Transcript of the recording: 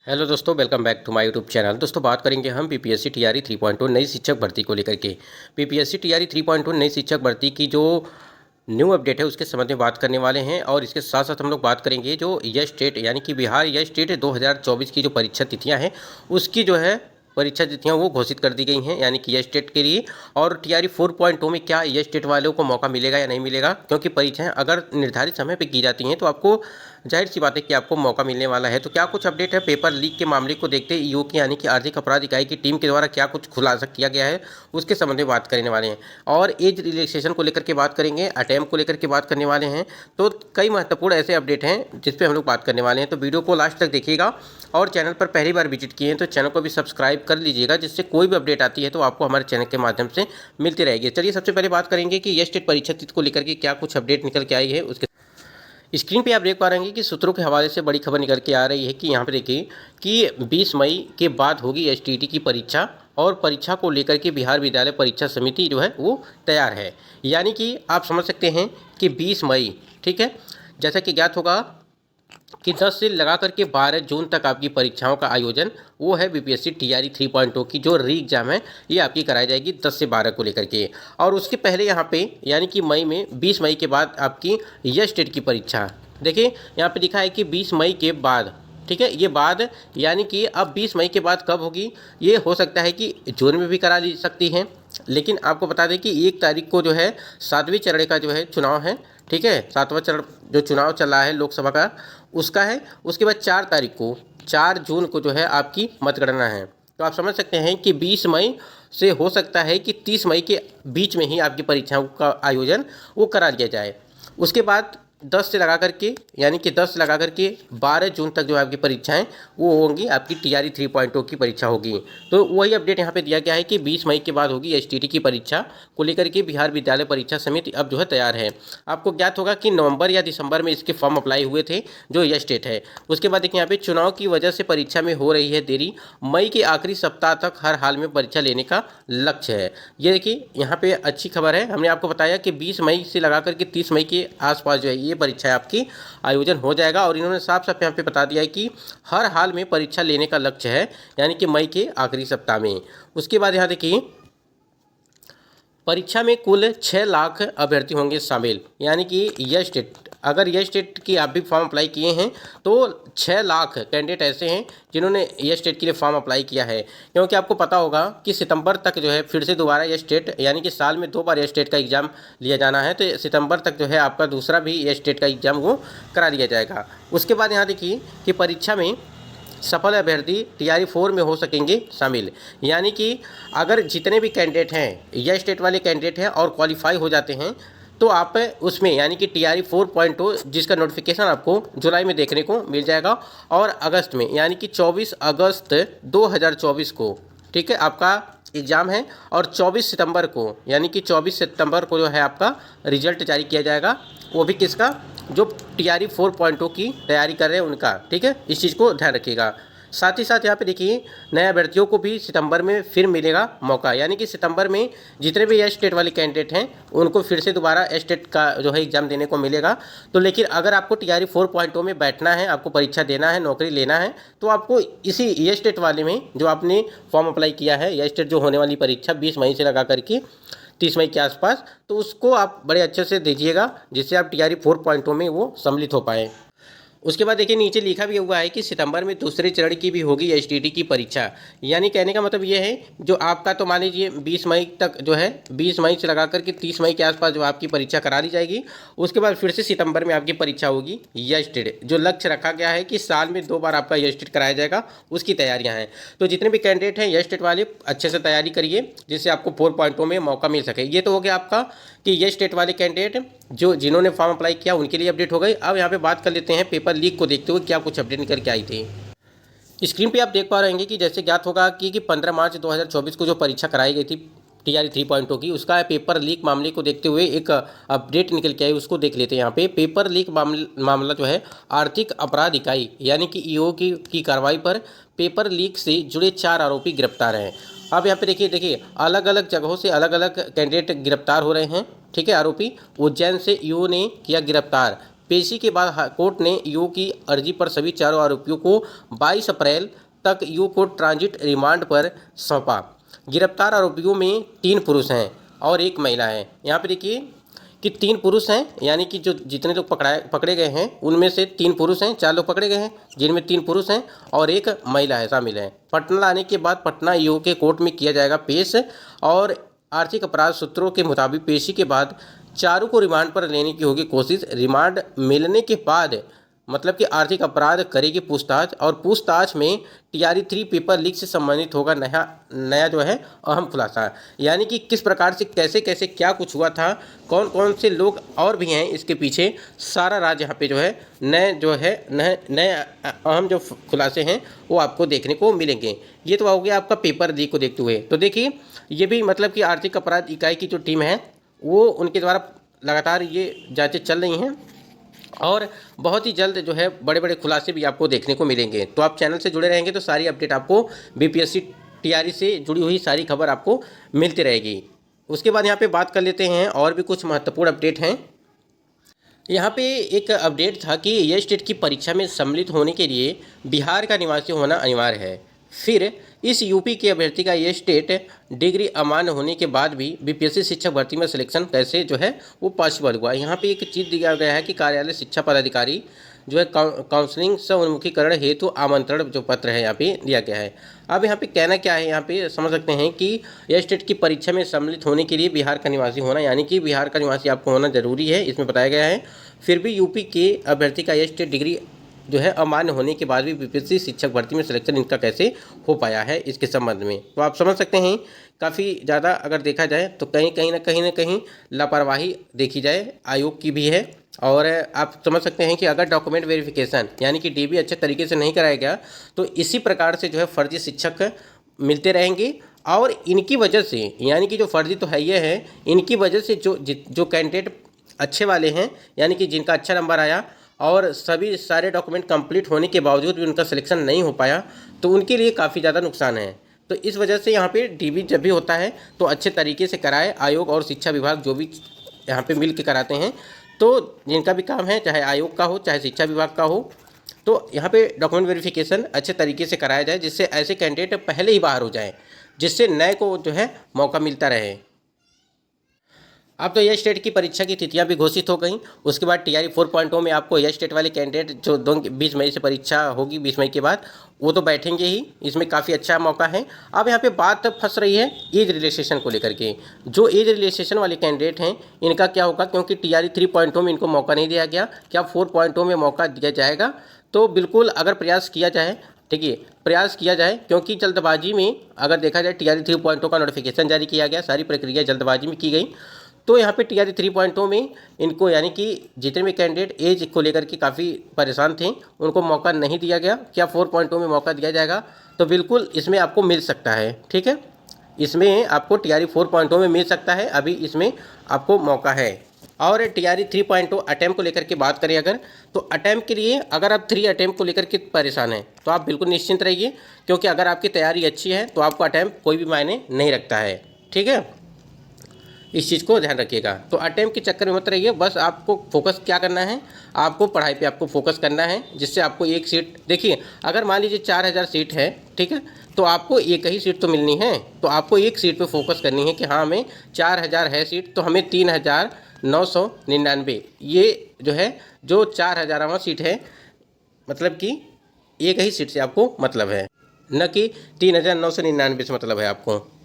Hello दोस्तों, welcome back to my YouTube channel. दोस्तों बात करेंगे हम पीपीएससी टीआरई 3.2 नई शिक्षक भर्ती को लेकर के। पीपीएससी टीआरई 3.2 नई शिक्षक भर्ती की जो न्यू अपडेट है उसके संबंध में बात करने वाले हैं और इसके साथ साथ हम लोग बात करेंगे जो यस स्टेट यानी कि बिहार यस स्टेट 2024 की जो परीक्षा तिथियां हैं उसकी जो है परीक्षा तिथियां वो घोषित कर दी गई हैं, यानी कि यस स्टेट के लिए। और टीआरई 4.2 में क्या यस स्टेट वालों को मौका मिलेगा या नहीं मिलेगा, क्योंकि परीक्षाएं अगर निर्धारित समय पर की जाती हैं तो आपको जाहिर सी बात है कि आपको मौका मिलने वाला है। तो क्या कुछ अपडेट है पेपर लीक के मामले को देखते ईओ की यानी कि आर्थिक अपराध इकाई की टीम के द्वारा क्या कुछ खुलासा किया गया है उसके संबंध में बात करने वाले हैं। और एज रिलैक्सेशन को लेकर के बात करेंगे, अटेम्प्ट को लेकर के बात करने वाले हैं। तो कई महत्वपूर्ण ऐसे अपडेट हैं जिस पे हम लोग बात करने वाले हैं, तो वीडियो को लास्ट तक देखिएगा। और चैनल पर पहली बार विजिट किए हैं तो चैनल को भी सब्सक्राइब कर लीजिएगा, जिससे कोई भी अपडेट आती है तो आपको हमारे चैनल के माध्यम से मिलती रहेगी। चलिए सबसे पहले बात करेंगे कि यस स्टेट परीक्षा तिथि को लेकर के क्या कुछ अपडेट निकल के आई है। उसके स्क्रीन पे आप देख पा रहे हैं कि सूत्रों के हवाले से बड़ी खबर निकल के आ रही है कि यहाँ पे देखिए कि 20 मई के बाद होगी एसटीईटी की परीक्षा और परीक्षा को लेकर के बिहार विद्यालय परीक्षा समिति जो है वो तैयार है। यानी कि आप समझ सकते हैं कि 20 मई, ठीक है, जैसा कि ज्ञात होगा कि 10 से लगा करके 12 जून तक आपकी परीक्षाओं का आयोजन वो है बीपीएससी टीआरई 3.2 की जो री एग्जाम है ये आपकी कराई जाएगी 10 से 12 को लेकर के। और उसके पहले यहाँ पे यानी कि मई में 20 मई के बाद आपकी यस स्टेट की परीक्षा, देखिए यहाँ पे लिखा है कि 20 मई के बाद, ठीक है, ये बाद यानी कि अब 20 मई के बाद कब होगी, ये हो सकता है कि जून में भी करा ली सकती हैं। लेकिन आपको बता दें कि 1 तारीख को जो है 7वें चरण का जो है चुनाव है, ठीक है, 7वां चरण जो चुनाव चल रहा है लोकसभा का उसका है। उसके बाद 4 तारीख को 4 जून को जो है आपकी मतगणना है। तो आप समझ सकते हैं कि 20 मई से हो सकता है कि 30 मई के बीच में ही आपकी परीक्षाओं का आयोजन वो करा लिया जाए। उसके बाद 10 से लगा करके यानी कि 10 लगा करके 12 जून तक जो आपकी परीक्षाएं वो होंगी, आपकी टीआरई 3.2 की परीक्षा होगी। तो वही अपडेट यहाँ पे दिया गया है कि 20 मई के बाद होगी एसटीईटी की परीक्षा को लेकर के बिहार विद्यालय परीक्षा समिति अब जो है तैयार है। आपको ज्ञात होगा कि नवंबर या दिसंबर में इसके फॉर्म अप्लाई हुए थे जो यस स्टेट है। उसके बाद देखिए यहाँ पे चुनाव की वजह से परीक्षा में हो रही है देरी, मई के आखिरी सप्ताह तक हर हाल में परीक्षा लेने का लक्ष्य है। ये देखिए यहाँ पे अच्छी खबर है, हमने आपको बताया कि 20 मई से लगा करके 30 मई के आसपास जो है ये परीक्षा आपकी आयोजन हो जाएगा। और इन्होंने साफ साफ यहाँ पे बता दिया है कि हर हाल में परीक्षा लेने का लक्ष्य है, यानी कि मई के आखिरी सप्ताह में। उसके बाद यहाँ देखिए परीक्षा में कुल 6 लाख अभ्यर्थी होंगे शामिल, यानी कि यस स्टेट, अगर यस स्टेट की आप भी फॉर्म अप्लाई किए हैं तो 6 लाख कैंडिडेट ऐसे हैं जिन्होंने यस स्टेट के लिए फॉर्म अप्लाई किया है। क्योंकि आपको पता होगा कि सितंबर तक जो है फिर से दोबारा यस स्टेट यानी कि साल में 2 बार यस स्टेट का एग्ज़ाम लिया जाना है, तो सितंबर तक जो है आपका दूसरा भी यस स्टेट का एग्ज़ाम वो करा लिया जाएगा। उसके बाद यहाँ देखिए कि परीक्षा में सफल अभ्यर्थी टीआरई 4 में हो सकेंगे शामिल, यानी कि अगर जितने भी कैंडिडेट हैं यस स्टेट वाले कैंडिडेट हैं और क्वालिफाई हो जाते हैं तो आप उसमें यानी कि टीआरई 4.2 जिसका नोटिफिकेशन आपको जुलाई में देखने को मिल जाएगा और अगस्त में यानी कि 24 अगस्त 2024 को, ठीक है, आपका एग्ज़ाम है। और 24 सितंबर को यानी कि 24 सितंबर को जो है आपका रिजल्ट जारी किया जाएगा, वो भी किसका, जो टीआरई 4.2 की तैयारी कर रहे हैं उनका, ठीक है, इस चीज़ को ध्यान रखिएगा। साथ ही साथ यहाँ पे देखिए नए अभ्यर्थियों को भी सितंबर में फिर मिलेगा मौका, यानी कि सितंबर में जितने भी एस स्टेट वाले कैंडिडेट हैं उनको फिर से दोबारा एस स्टेट का जो है एग्ज़ाम देने को मिलेगा। तो लेकिन अगर आपको टीआरई 4.0 में बैठना है, आपको परीक्षा देना है, नौकरी लेना है, तो आपको इसी एस स्टेट वाले में जो आपने फॉर्म अप्लाई किया है, एस स्टेट जो होने वाली परीक्षा 20 मई से लगा करके 30 मई के आसपास, तो उसको आप बड़े अच्छे से दीजिएगा जिससे आप टीआरई 4.0 में वो सम्मिलित हो पाएँ। उसके बाद देखिए नीचे लिखा भी हुआ है कि सितंबर में दूसरे चरण की भी होगी एसटीईटी की परीक्षा, यानी कहने का मतलब ये है जो आपका तो मान लीजिए 20 मई तक जो है 20 मई से लगा करके 30 मई के आसपास जो आपकी परीक्षा करा ली जाएगी। उसके बाद फिर से सितंबर में आपकी परीक्षा होगी यस स्टेट, जो लक्ष्य रखा गया है कि साल में 2 बार आपका यस स्टेट कराया जाएगा, उसकी तैयारियाँ हैं। तो जितने भी कैंडिडेट हैं यस स्टेट वाले अच्छे से तैयारी करिए जिससे आपको 4.0 में मौका मिल सके। ये तो हो गया आपका कि यस स्टेट वाले कैंडिडेट जो जिन्होंने फॉर्म अप्लाई किया उनके लिए अपडेट हो गई। अब यहाँ पे बात कर लेते हैं पेपर लीक को देखते हुए क्या कुछ अपडेट निकल के आई थी। स्क्रीन पे आप देख पा रहे हैं कि जैसे ज्ञात होगा कि 15 मार्च 2024 को जो परीक्षा कराई गई थी टीआरई 3.0 की, उसका पेपर लीक मामले को देखते हुए एक अपडेट निकल के आई, उसको देख लेते हैं। यहाँ पे पेपर लीक मामला जो है आर्थिक अपराध इकाई यानी कि ईओ की कार्रवाई पर पेपर लीक से जुड़े 4 आरोपी गिरफ्तार हैं। अब यहाँ पे देखिए अलग अलग जगहों से अलग अलग कैंडिडेट गिरफ्तार हो रहे हैं, ठीक है। आरोपी उज्जैन से ईओ ने किया गिरफ्तार पेशी के बाद कोर्ट ने ईओ की अर्जी पर सभी चारों आरोपियों को 22 अप्रैल तक ईओ को ट्रांजिट रिमांड पर सौंपा। गिरफ्तार आरोपियों में 3 पुरुष हैं और 1 महिला है। यहाँ पे देखिए कि 3 पुरुष हैं, यानी कि जो जितने लोग पकड़े गए हैं उनमें से 3 पुरुष हैं, 4 लोग पकड़े गए हैं जिनमें 3 पुरुष हैं और 1 महिला है शामिल है। पटना लाने के बाद पटना ईओ के कोर्ट में किया जाएगा पेश और आर्थिक अपराध सूत्रों के मुताबिक पेशी के बाद चारों को रिमांड पर लेने की होगी कोशिश। रिमांड मिलने के बाद मतलब कि आर्थिक अपराध करेगी पूछताछ और पूछताछ में टीआरई 3 पेपर लीक से संबंधित होगा नया जो है अहम खुलासा, यानी कि किस प्रकार से कैसे कैसे क्या कुछ हुआ था, कौन कौन से लोग और भी हैं इसके पीछे, सारा राज यहाँ पे जो है नए अहम जो खुलासे हैं वो आपको देखने को मिलेंगे। ये तो हो गया आपका पेपर लीक को देखते हुए। तो देखिए ये भी मतलब कि आर्थिक अपराध इकाई की जो टीम है वो उनके द्वारा लगातार ये जांचें चल रही हैं और बहुत ही जल्द जो है बड़े बड़े खुलासे भी आपको देखने को मिलेंगे। तो आप चैनल से जुड़े रहेंगे तो सारी अपडेट आपको बीपीएससी टीआरई से जुड़ी हुई सारी खबर आपको मिलती रहेगी। उसके बाद यहाँ पे बात कर लेते हैं और भी कुछ महत्वपूर्ण अपडेट हैं। यहाँ पे एक अपडेट था कि ये स्टेट की परीक्षा में सम्मिलित होने के लिए बिहार का निवासी होना अनिवार्य है। फिर इस यूपी के अभ्यर्थी का ये स्टेट डिग्री अमान्य होने के बाद भी बीपीएससी शिक्षक भर्ती में सिलेक्शन कैसे जो है वो पॉसिबल हुआ। यहाँ पे एक चीज़ दिया गया है कि कार्यालय शिक्षा पदाधिकारी जो है काउंसलिंग से उन्मुखीकरण हेतु आमंत्रण जो पत्र है यहाँ पे दिया गया है। अब यहाँ पे कहना क्या है, यहाँ पे समझ सकते हैं कि यह स्टेट की परीक्षा में सम्मिलित होने के लिए बिहार का निवासी होना, यानी कि बिहार का निवासी आपको होना जरूरी है, इसमें बताया गया है। फिर भी यूपी के अभ्यर्थी का यह स्टेट डिग्री जो है अमान्य होने के बाद भी बीपीएससी शिक्षक भर्ती में सिलेक्शन इनका कैसे हो पाया है इसके संबंध में। तो आप समझ सकते हैं काफ़ी ज़्यादा अगर देखा जाए तो कहीं ना कहीं लापरवाही देखी जाए आयोग की भी है। और आप समझ सकते हैं कि अगर डॉक्यूमेंट वेरिफिकेशन यानी कि डीबी अच्छे तरीके से नहीं कराया गया तो इसी प्रकार से जो है फर्जी शिक्षक मिलते रहेंगे और इनकी वजह से, यानी कि जो फर्जी तो है ये है, इनकी वजह से जो कैंडिडेट अच्छे वाले हैं यानी कि जिनका अच्छा नंबर आया और सभी सारे डॉक्यूमेंट कंप्लीट होने के बावजूद भी उनका सिलेक्शन नहीं हो पाया तो उनके लिए काफ़ी ज़्यादा नुकसान है। तो इस वजह से यहाँ पे डीबी जब भी होता है तो अच्छे तरीके से कराए आयोग और शिक्षा विभाग जो भी यहाँ पे मिल के कराते हैं। तो जिनका भी काम है चाहे आयोग का हो चाहे शिक्षा विभाग का हो तो यहाँ पे डॉक्यूमेंट वेरिफिकेशन अच्छे तरीके से कराया जाए जिससे ऐसे कैंडिडेट पहले ही बाहर हो जाएँ, जिससे नए को जो है मौका मिलता रहे। अब तो यह स्टेट की परीक्षा की तिथियां भी घोषित हो गई। उसके बाद टीआरई 4.0 में आपको यह स्टेट वाले कैंडिडेट जो 20 मई से परीक्षा होगी, 20 मई के बाद वो तो बैठेंगे ही, इसमें काफ़ी अच्छा मौका है। अब यहाँ पे बात फंस रही है एज रिलैक्सेशन को लेकर के। जो एज रिलैक्सेशन वाले कैंडिडेट हैं इनका क्या होगा, क्योंकि टीआरई 3.0 में इनको मौका नहीं दिया गया, क्या 4.0 में मौका दिया जाएगा? तो बिल्कुल अगर प्रयास किया जाए, ठीक है, प्रयास किया जाए, क्योंकि जल्दबाजी में अगर देखा जाए टीआरई 3.0 का नोटिफिकेशन जारी किया गया, सारी प्रक्रिया जल्दबाजी में की गई। तो यहाँ पे टीआरई 3.0 में इनको यानी कि जितने भी कैंडिडेट एज को लेकर के काफ़ी परेशान थे उनको मौका नहीं दिया गया। क्या 4.0 में मौका दिया जाएगा? तो बिल्कुल इसमें आपको मिल सकता है, ठीक है, इसमें आपको टीआरई 4.0 में मिल सकता है, अभी इसमें आपको मौका है। और टीआरई 3.0 अटैम्प्ट को लेकर के बात करें अगर, तो अटैम्प्ट के लिए अगर आप 3 अटैम्प्ट को लेकर के परेशान हैं तो आप बिल्कुल निश्चिंत रहिए, क्योंकि अगर आपकी तैयारी अच्छी है तो आपको अटैम्प्ट कोई भी मायने नहीं रखता है, ठीक है, इस चीज़ को ध्यान रखिएगा। तो अटैम्प्ट के चक्कर में मत रहिए, बस आपको फोकस क्या करना है, आपको पढ़ाई पे आपको फोकस करना है, जिससे आपको एक सीट, देखिए अगर मान लीजिए 4000 सीट है, ठीक है, तो आपको एक ही सीट तो मिलनी है, तो आपको एक सीट पे फोकस करनी है कि हाँ हमें 4000 है सीट तो हमें 3999 ये जो है जो 4000वां सीट है, मतलब कि एक ही सीट से आपको मतलब है, न कि 3999 से मतलब है आपको।